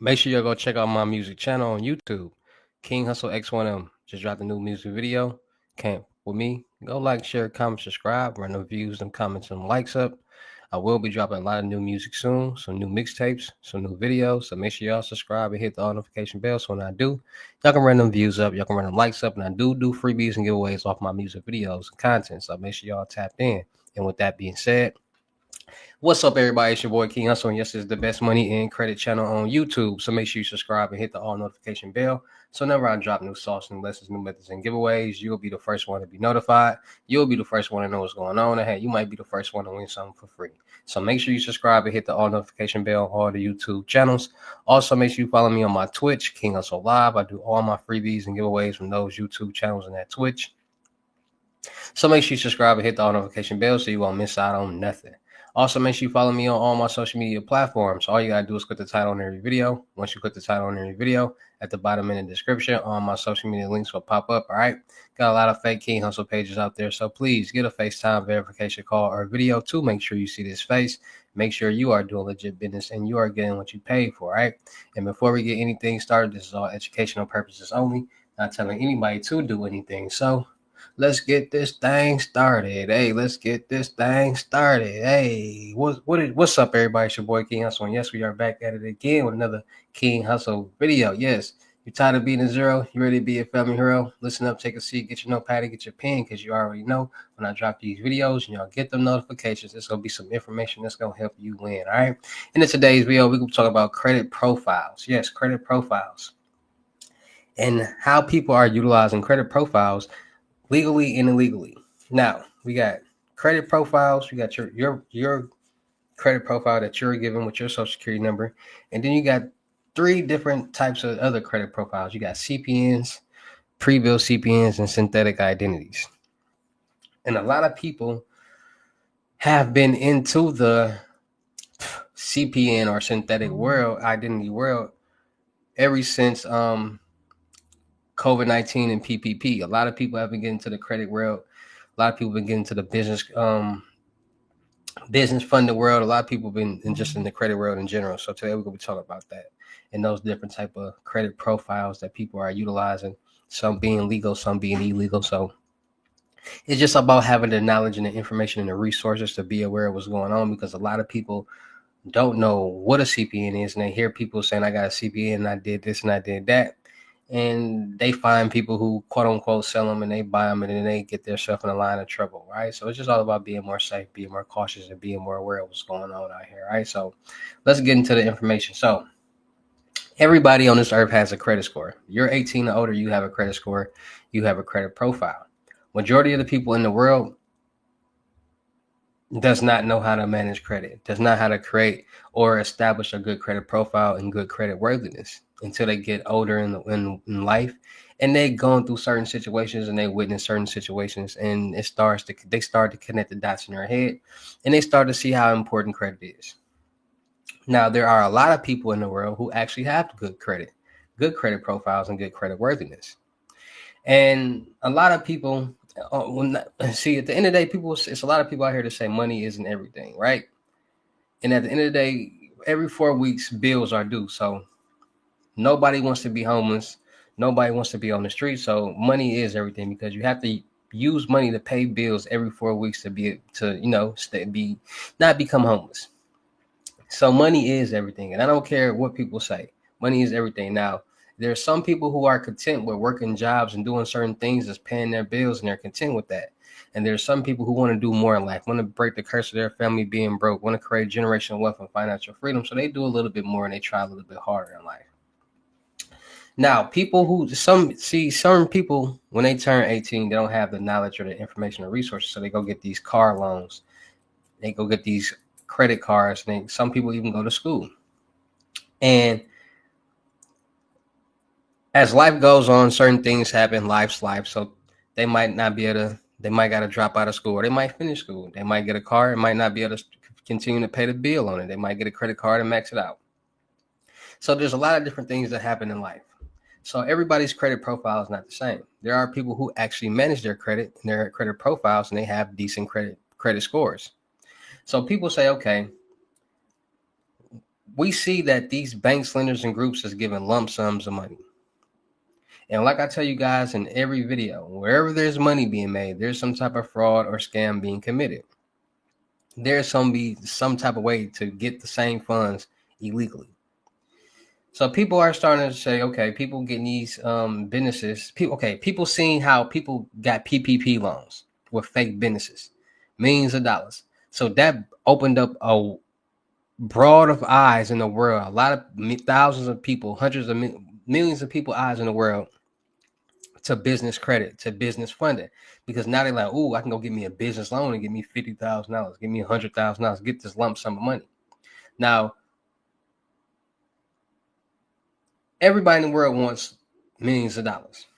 Make sure you go check out my music channel on YouTube. King Hustle X1M just dropped a new music video. Camp with me. Go like, share, comment, subscribe. Run them views, them comments, and likes up. I will be dropping a lot of new music soon, some new mixtapes, some new videos. So make sure y'all subscribe and hit the all notification bell. So when I do, y'all can run them views up, y'all can run them likes up, and I do freebies and giveaways off my music videos and content. So make sure y'all tapped in. And with that being said, what's up, everybody? It's your boy King Hustle, and yes, it's the best money and credit channel on YouTube. So make sure you subscribe and hit the all notification bell. So whenever I drop new sauce, new lessons, new methods, and giveaways, you'll be the first one to be notified. You'll be the first one to know what's going on. And hey, you might be the first one to win something for free. So make sure you subscribe and hit the all notification bell on all the YouTube channels. Also, make sure you follow me on my Twitch, King Hustle Live. I do all my freebies and giveaways from those YouTube channels and that Twitch. So make sure you subscribe and hit the all notification bell so you won't miss out on nothing. Also, make sure you follow me on all my social media platforms. All you gotta do is click the title on every video. Once you click the title on every video, at the bottom in the description, all my social media links will pop up. All right. Got a lot of fake King Hustle pages out there. So please get a FaceTime verification call or video to make sure you see this face. Make sure you are doing legit business and you are getting what you paid for. All right. And before we get anything started, this is all educational purposes only. Not telling anybody to do anything. So let's get this thing started. Hey, let's get this thing started. Hey, what's up, everybody? It's your boy King Hustle. And yes, we are back at it again with another King Hustle video. Yes, you're tired of being a zero? You ready to be a family hero? Listen up, take a seat, get your notepad, get your pen, because you already know when I drop these videos and y'all get them notifications, it's gonna be some information that's gonna help you win. All right. And in today's video, we're gonna talk about credit profiles. Yes, credit profiles. And how people are utilizing credit profiles legally and illegally. Now we got credit profiles. You got your credit profile that you're given with your social security number, and then you got three different types of other credit profiles. You got CPNs, pre-bill CPNs, and synthetic identities. And a lot of people have been into the CPN or synthetic world, identity world, ever since COVID-19 and PPP. A lot of people have been getting to the credit world. A lot of people have been getting to the business funded world. A lot of people have been just in the credit world in general. So today we're going to be talking about that and those different type of credit profiles that people are utilizing, some being legal, some being illegal. So it's just about having the knowledge and the information and the resources to be aware of what's going on, because a lot of people don't know what a CPN is, and they hear people saying, I got a CPN and I did this and I did that. And they find people who quote unquote sell them and they buy them, and then they get themselves in a line of trouble, right? So it's just all about being more safe, being more cautious, and being more aware of what's going on out here, right? So let's get into the information. So everybody on this earth has a credit score. You're 18 or older, you have a credit score, you have a credit profile. Majority of the people in the world does not know how to manage credit, does not how to create or establish a good credit profile and good credit worthiness until they get older in life, and they going through certain situations and they witness certain situations, and they start to connect the dots in their head, and they start to see how important credit is. Now, there are a lot of people in the world who actually have good credit profiles, and good credit worthiness. And a lot of people, see, at the end of the day, it's a lot of people out here to say money isn't everything, right? And at the end of the day, every 4 weeks, bills are due. So nobody wants to be homeless. Nobody wants to be on the street. So money is everything, because you have to use money to pay bills every 4 weeks not become homeless. So money is everything. And I don't care what people say. Money is everything. Now, there's some people who are content with working jobs and doing certain things that's paying their bills, and they're content with that. And there's some people who want to do more in life, want to break the curse of their family being broke, want to create generational wealth and financial freedom. So they do a little bit more and they try a little bit harder in life. Now, some people, when they turn 18, they don't have the knowledge or the information or resources. So they go get these car loans. They go get these credit cards. And some people even go to school. And as life goes on, certain things happen. Life's life. So they might not be able to, they might got to drop out of school, or they might finish school. They might get a car and might not be able to continue to pay the bill on it. They might get a credit card and max it out. So there's a lot of different things that happen in life. So everybody's credit profile is not the same. There are people who actually manage their credit and their credit profiles, and they have decent credit scores. So people say, okay, we see that these banks, lenders, and groups is giving lump sums of money. And like I tell you guys in every video, wherever there's money being made, there's some type of fraud or scam being committed. There's some type of way to get the same funds illegally. So people are starting to say, okay, people getting these businesses. People seeing how people got PPP loans with fake businesses, millions of dollars. So that opened up a broad of eyes in the world. A lot of thousands of people, hundreds of millions of people eyes in the world to business credit, to business funding, because now they're like, oh, I can go get me a business loan and get me $50,000, give me $100,000, get this lump sum of money. Now, everybody in the world wants millions of dollars.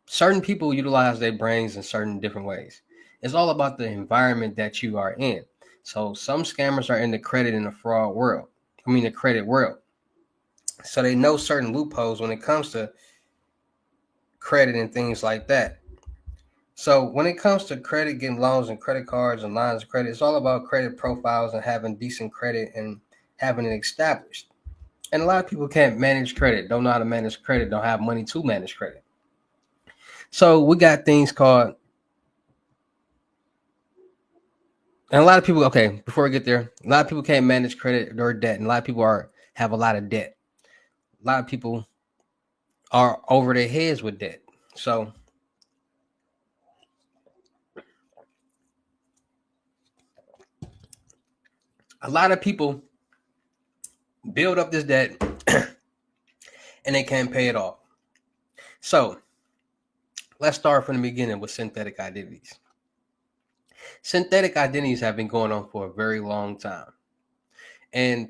Certain people utilize their brains in certain different ways. It's all about the environment that you are in. So some scammers are in the credit and the fraud world. The credit world. So they know certain loopholes when it comes to credit and things like that. So when it comes to credit, getting loans and credit cards and lines of credit, it's all about credit profiles and having decent credit and having it established. And a lot of people can't manage credit, don't know how to manage credit, don't have money to manage credit. So we got things called, and a lot of people, okay, before we get there, a lot of people can't manage credit or debt, and a lot of people have a lot of debt. A lot of people are over their heads with debt. So a lot of people build up this debt and they can't pay it off. So let's start from the beginning with synthetic identities. Synthetic identities have been going on for a very long time. And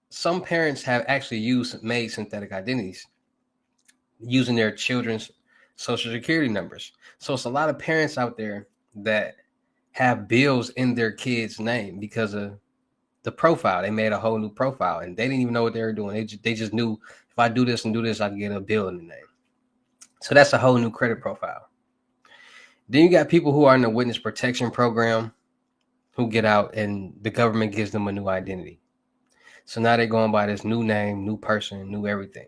some parents have actually made synthetic identities using their children's social security numbers. So it's a lot of parents out there that have bills in their kids' name because of the profile. They made a whole new profile and they didn't even know what they were doing. They just knew, if I do this and do this, I can get a bill in the name. So that's a whole new credit profile. Then you got people who are in the witness protection program who get out and the government gives them a new identity. So now they're going by this new name, new person, new everything.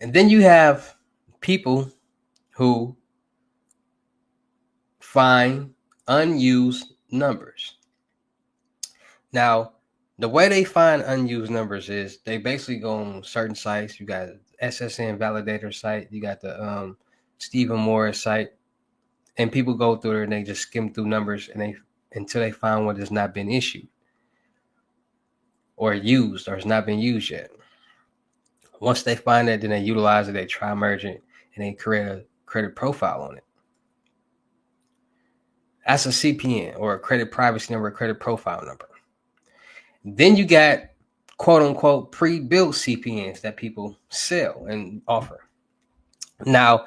And then you have people who find unused numbers. Now, the way they find unused numbers is they basically go on certain sites. You got SSN validator site, you got the Stephen Morris site, and people go through there and they just skim through numbers and until they find one that's not been issued or used or has not been used yet. Once they find that, then they utilize it, they try merge it, and they create a credit profile on it. That's a CPN, or a credit privacy number, a credit profile number. Then you got quote unquote pre-built CPNs that people sell and offer. Now,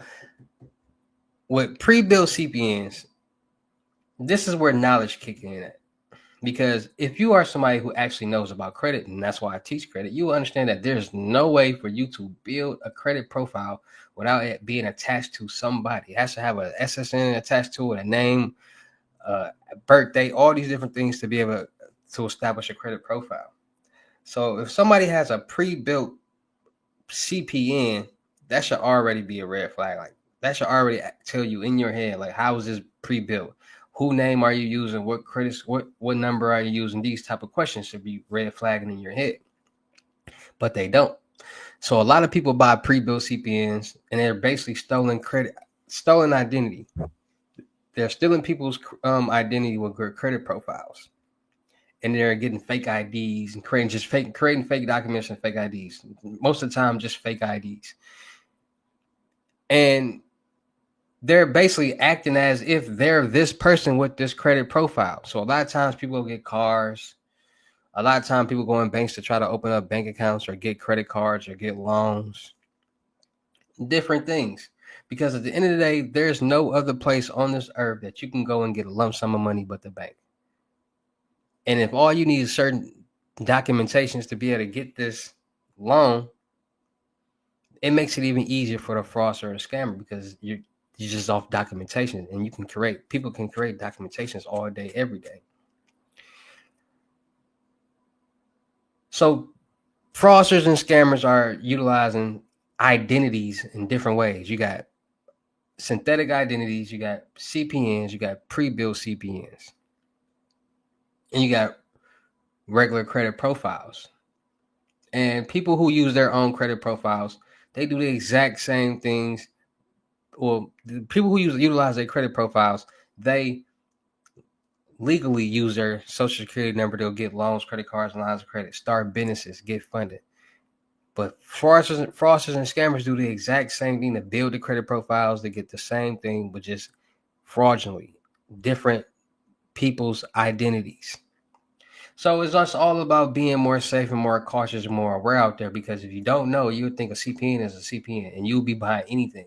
with pre-built CPNs, this is where knowledge kicks in at. Because if you are somebody who actually knows about credit, and that's why I teach credit, you will understand that there's no way for you to build a credit profile without it being attached to somebody. It has to have an SSN attached to it, a name, birthday, all these different things to be able to establish a credit profile. So if somebody has a pre-built CPN, that should already be a red flag. Like that should already tell you in your head, like, how is this pre-built? Who name are you using? What credits? What number are you using? These type of questions should be red flagging in your head, but they don't. So a lot of people buy pre-built CPNs, and they're basically stolen identity. They're stealing people's identity with credit profiles, and they're getting fake IDs and creating fake documents and fake IDs. Most of the time, just fake IDs, and they're basically acting as if they're this person with this credit profile. So a lot of times people get cars. A lot of times people go in banks to try to open up bank accounts or get credit cards or get loans. Different things. Because at the end of the day, there's no other place on this earth that you can go and get a lump sum of money but the bank. And if all you need is certain documentations to be able to get this loan, it makes it even easier for the fraudster or the scammer, because you're just off documentation, and people can create documentations all day, every day. So fraudsters and scammers are utilizing identities in different ways. You got synthetic identities, you got CPNs, you got pre-built CPNs, and you got regular credit profiles. And people who use their own credit profiles, they do the exact same things. Well, the people who utilize their credit profiles, they legally use their social security number to get loans, credit cards, and lines of credit, start businesses, get funded. But fraudsters and scammers do the exact same thing to build the credit profiles. They get the same thing, but just fraudulently, different people's identities. So it's just all about being more safe and more cautious and more aware out there, because if you don't know, you would think a CPN is a CPN and you'll be behind anything.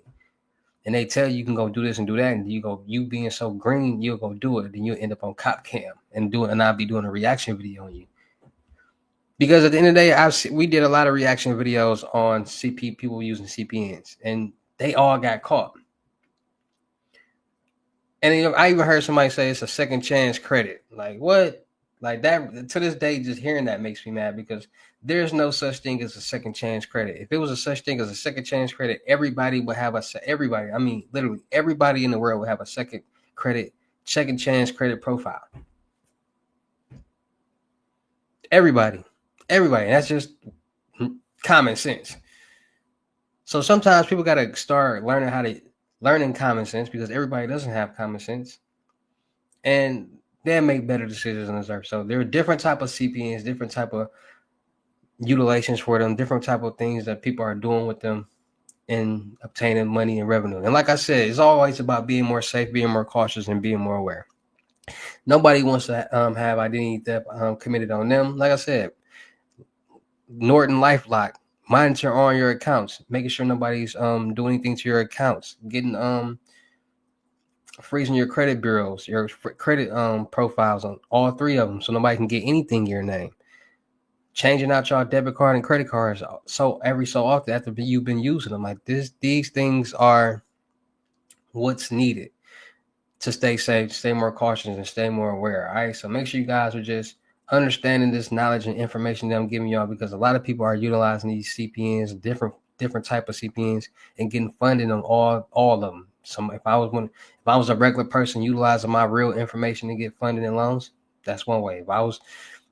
And they tell you can go do this and do that, and you being so green, you'll go do it, and you'll end up on cop cam and I'll be doing a reaction video on you. Because at the end of the day, we did a lot of reaction videos on people using CPNs, and they all got caught. And I even heard somebody say it's a second chance credit. Like what? Like that, to this day, just hearing that makes me mad, because there's no such thing as a second chance credit. If it was a such thing as a second chance credit, everybody would have everybody. I mean, literally everybody in the world would have a second chance credit profile. Everybody. And that's just common sense. So sometimes people got to start learning common sense, because everybody doesn't have common sense, and they'll make better decisions on this earth. So there are different type of CPNs, different type of utilizations for them, different type of things that people are doing with them in obtaining money and revenue. And like I said, it's always about being more safe, being more cautious, and being more aware. Nobody wants to have identity theft committed on them. Like I said, Norton LifeLock, monitor on your accounts, making sure nobody's doing anything to your accounts, getting freezing your credit bureaus, your credit profiles on all three of them, so nobody can get anything in your name. Changing out your debit card and credit cards every so often after you've been using them. Like these things are what's needed to stay safe, stay more cautious, and stay more aware. All right, so make sure you guys are just understanding this knowledge and information that I'm giving y'all, because a lot of people are utilizing these CPNs, different type of CPNs, and getting funded on all of them. So if I was a regular person utilizing my real information to get funded in loans, that's one way.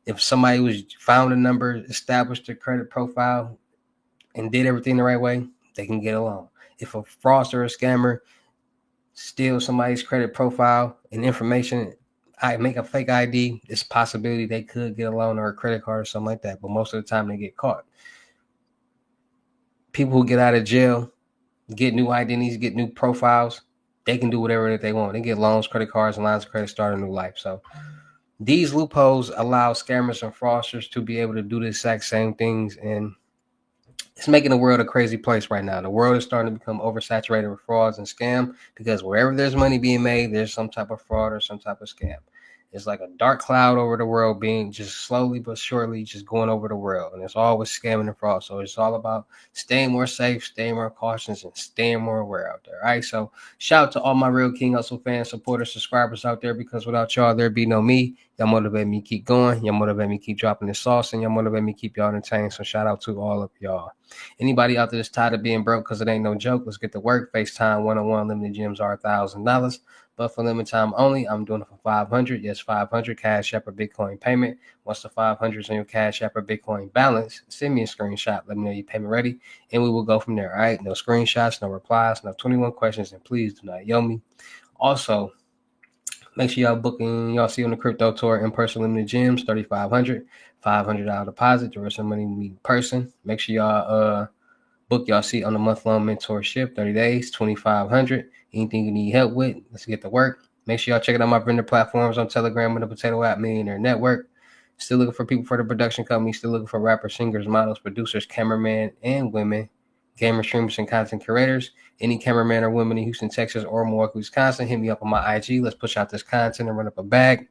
If somebody was found a number, established a credit profile, and did everything the right way, they can get a loan. If a fraudster or scammer steal somebody's credit profile and information, I make a fake ID, it's a possibility they could get a loan or a credit card or something like that. But most of the time they get caught. People who get out of jail, get new identities, get new profiles, they can do whatever that they want. They get loans, credit cards, and lines of credit, start a new life. So these loopholes allow scammers and fraudsters to be able to do the exact same things, and it's making the world a crazy place right now. The world is starting to become oversaturated with frauds and scam, because wherever there's money being made, there's some type of fraud or some type of scam. It's like a dark cloud over the world, being just slowly but surely just going over the world, and it's always scamming and fraud. So it's all about staying more safe, staying more cautious, and staying more aware out there. All right, so shout out to all my real King Hussle fans, supporters, subscribers out there, because without y'all there'd be no me. Y'all motivate me to keep going, y'all motivate me to keep dropping the sauce, and y'all motivate me to keep y'all entertained. So shout out to all of y'all. Anybody out there that's tired of being broke, because it ain't no joke, let's get to work. FaceTime one-on-one limited gyms are $1,000, but for limited time only, I'm doing it for 500. Yes, 500 Cash App or Bitcoin payment. Once the 500 is on your Cash App or Bitcoin balance, send me a screenshot. Let me know your payment ready, and we will go from there. All right, no screenshots, no replies, no 21 questions, and please do not yell me. Also, make sure y'all see on the crypto tour in person limited gyms, 3,500, $500 deposit, the rest of the money in person. Make sure y'all book y'all seat on the month-long mentorship, 30 days, 2,500. Anything you need help with, let's get to work. Make sure y'all check out my vendor platforms on Telegram and the Potato App Millionaire Network. Still looking for people for the production company. Still looking for rappers, singers, models, producers, cameramen, and women, gamer streamers, and content curators. Any cameraman or women in Houston, Texas, or Milwaukee, Wisconsin, hit me up on my IG. Let's push out this content and run up a bag.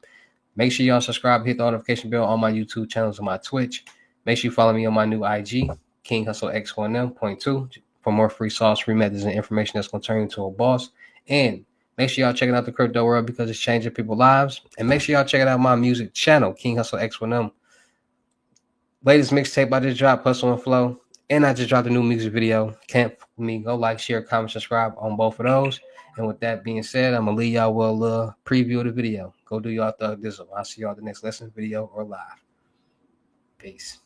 Make sure y'all subscribe, hit the notification bell on my YouTube channels and my Twitch. Make sure you follow me on my new IG, King Hussle X1M.2, for more free sauce, free methods, and information that's going to turn you into a boss. And make sure y'all checking out the crypto world, because it's changing people's lives. And make sure y'all checking out my music channel, King Hussle X1M. latest mixtape I just dropped, Hustle and Flow, and I just dropped a new music video. Can't for me. Go like, share, comment, subscribe on both of those. And with that being said, I'm gonna leave y'all with a little preview of the video. Go do y'all thug dizzle. I'll see y'all at the next lesson video or live. Peace.